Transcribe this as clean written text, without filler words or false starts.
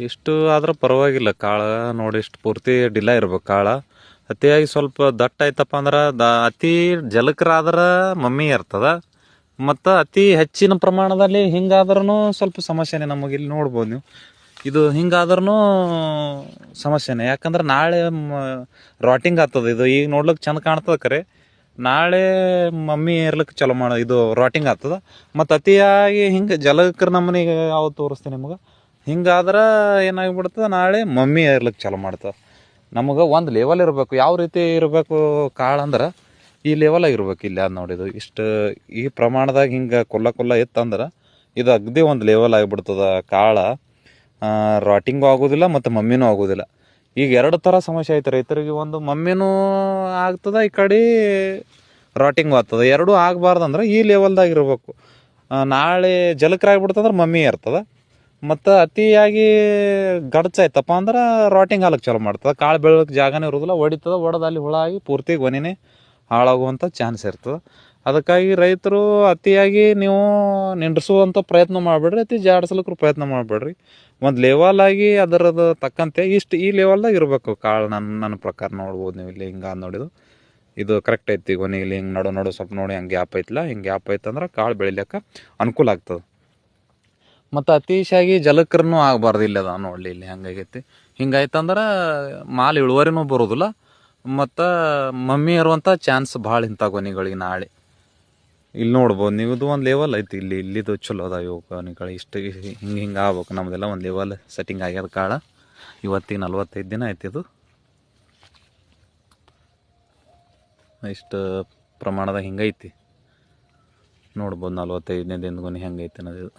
ಇಷ್ಟು ಆದ್ರೆ ಪರವಾಗಿಲ್ಲ. ಕಾಳ ನೋಡಿ ಇಷ್ಟು ಪೂರ್ತಿ ಡಿಲ್ಲ ಇರ್ಬೇಕು ಕಾಳ. ಅತಿಯಾಗಿ ಸ್ವಲ್ಪ ದಟ್ಟ ಆಯ್ತಪ್ಪ ಅಂದ್ರೆ ಅತಿ ಜಲಕರಾದ್ರೆ ಮಮ್ಮಿ ಇರ್ತದ. ಮತ್ತು ಅತಿ ಹೆಚ್ಚಿನ ಪ್ರಮಾಣದಲ್ಲಿ ಹಿಂಗಾದ್ರೂ ಸ್ವಲ್ಪ ಸಮಸ್ಯೆನೇ. ನಮಗೆ ಇಲ್ಲಿ ನೋಡ್ಬೋದು ನೀವು, ಇದು ಹಿಂಗಾದ್ರೂ ಸಮಸ್ಯೆನೇ. ಯಾಕಂದ್ರೆ ನಾಳೆ ರಾಟಿಂಗ್ ಆಗ್ತದೆ. ಇದು ಈಗ ನೋಡ್ಲಿಕ್ಕೆ ಚಂದ ಕಾಣ್ತದೆ ಖರೆ, ನಾಳೆ ಮಮ್ಮಿ ಇರ್ಲಿಕ್ಕೆ ಚಲೋ ಇದು ರಾಟಿಂಗ್ ಆಗ್ತದೆ. ಮತ್ತು ಅತಿಯಾಗಿ ಹಿಂಗೆ ಜಲಕರ ನಮ್ಮನಿಗೆ ಯಾವ್ದು ತೋರಿಸ್ತೀನಿ ನಿಮ್ಗೆ, ಹಿಂಗಾದ್ರೆ ಏನಾಗಿಬಿಡ್ತದೆ, ನಾಳೆ ಮಮ್ಮಿ ಇರ್ಲಿಕ್ಕೆ ಚಲೋ ಮಾಡ್ತದೆ. ನಮಗೆ ಒಂದು ಲೆವೆಲ್ ಇರಬೇಕು. ಯಾವ ರೀತಿ ಇರಬೇಕು ಕಾಳು ಅಂದ್ರೆ ಈ ಲೆವೆಲಾಗಿ ಇರ್ಬೇಕು. ಇಲ್ಲಿ ಅದು ನೋಡಿದು ಇಷ್ಟು ಈ ಪ್ರಮಾಣದಾಗ ಹಿಂಗೆ ಕೊಲ್ಲ ಇತ್ತಂದ್ರೆ ಇದು ಅಗದಿ ಒಂದು ಲೆವೆಲ್ ಆಗಿಬಿಡ್ತದೆ. ಕಾಳು ರಾಟಿಂಗು ಆಗೋದಿಲ್ಲ ಮತ್ತು ಮಮ್ಮಿನೂ ಆಗೋದಿಲ್ಲ. ಈಗ ಎರಡು ಥರ ಸಮಸ್ಯೆ ಐತೆ ರೈತರಿಗೆ. ಒಂದು ಮಮ್ಮಿನೂ ಆಗ್ತದೆ, ಈ ಕಡೆ ರಾಟಿಂಗು ಆಗ್ತದೆ. ಎರಡೂ ಆಗಬಾರ್ದಂದ್ರೆ ಈ ಲೆವೆಲ್ದಾಗ ಇರಬೇಕು. ನಾಳೆ ಜಲಕರಾಗ್ಬಿಡ್ತಂದ್ರೆ ಮಮ್ಮಿ ಇರ್ತದೆ. ಮತ್ತು ಅತಿಯಾಗಿ ಗಡ್ಚಾಯ್ತಪ್ಪ ಅಂದ್ರೆ ರಾಟಿಂಗ್ ಹಾಲಕ್ಕೆ ಚಲೋ ಮಾಡ್ತದೆ. ಕಾಳು ಬೆಳಕ್ಕೆ ಜಾಗನೇ ಇರೋದಿಲ್ಲ, ಹೊಡಿತದೆ. ಹೊಡೆದು ಅಲ್ಲಿ ಹುಳ ಆಗಿ ಪೂರ್ತಿ ಗೊನೆನೇ ಹಾಳಾಗುವಂಥ ಚಾನ್ಸ್ ಇರ್ತದೆ. ಅದಕ್ಕಾಗಿ ರೈತರು ಅತಿಯಾಗಿ ನೀವು ನಿಂದ್ರಿಸುವಂಥ ಪ್ರಯತ್ನ ಮಾಡಿಬಿಡ್ರಿ, ಅತಿ ಜಾಡಿಸ್ಲಿಕ್ಕೆ ಪ್ರಯತ್ನ ಮಾಡಿಬಿಡ್ರಿ. ಒಂದು ಲೆವೆಲಾಗಿ ಅದರದ್ದು ತಕ್ಕಂತೆ ಈ ಲೆವೆಲ್ದಾಗ ಇರಬೇಕು ಕಾಳು. ನನ್ನ ಪ್ರಕಾರ ನೋಡ್ಬೋದು ನೀವು. ಇಲ್ಲಿ ಹಿಂಗೆ ನೋಡಿದ್ದು ಇದು ಕರೆಕ್ಟ್ ಐತಿ. ಗೊನೆ ಇಲ್ಲಿ ಹಿಂಗೆ ನಡು ಸ್ವಲ್ಪ ನೋಡಿ ಹಂಗೆ ಗ್ಯಾಪ್ ಐತಿಲ್ಲ, ಹಿಂಗೆ ಗ್ಯಾಪ್ ಐತಂದ್ರೆ ಕಾಳು ಬೆಳಿಲಿಕ್ಕೆ ಅನುಕೂಲ ಆಗ್ತದೆ. ಮತ್ತು ಅತಿಶಾಗಿ ಜಲಕರನೂ ಆಗಬಾರ್ದು. ಇಲ್ಲದ ನೋಡಲಿ ಇಲ್ಲಿ ಹೆಂಗಾಗೈತಿ. ಹಿಂಗಾಯ್ತಂದ್ರೆ ಮಾಲ್ ಇಳುವರಿನೂ ಬರೋದಿಲ್ಲ, ಮತ್ತು ಮಮ್ಮಿ ಇರುವಂಥ ಚಾನ್ಸ್ ಭಾಳ ಇಂಥ ಗೊನೆಗಳಿಗೆ ನಾಳೆ. ಇಲ್ಲಿ ನೋಡ್ಬೋದು ನೀವು, ಇದು ಒಂದು ಲೆವೆಲ್ ಐತಿ. ಇಲ್ಲಿದು ಚಲೋ ಅದ ಇವು ಗೊನೆಗಳು. ಇಷ್ಟು ಹಿಂಗೆ ಆಗ್ಬೇಕು. ನಮ್ಮದೆಲ್ಲ ಒಂದು ಲೆವೆಲ್ ಸೆಟ್ಟಿಂಗ್ ಆಗ್ಯದ ಕಾಳು. ಇವತ್ತಿಗೆ 45 ದಿನ ಆಯ್ತು. ಇದು ಇಷ್ಟು ಪ್ರಮಾಣದಾಗ ಹಿಂಗೈತಿ ನೋಡ್ಬೋದು. 45ನೇ ದಿನದ ಗೊನೆ ಹೆಂಗೈತಿ ಅನ್ನೋದು ಇದು.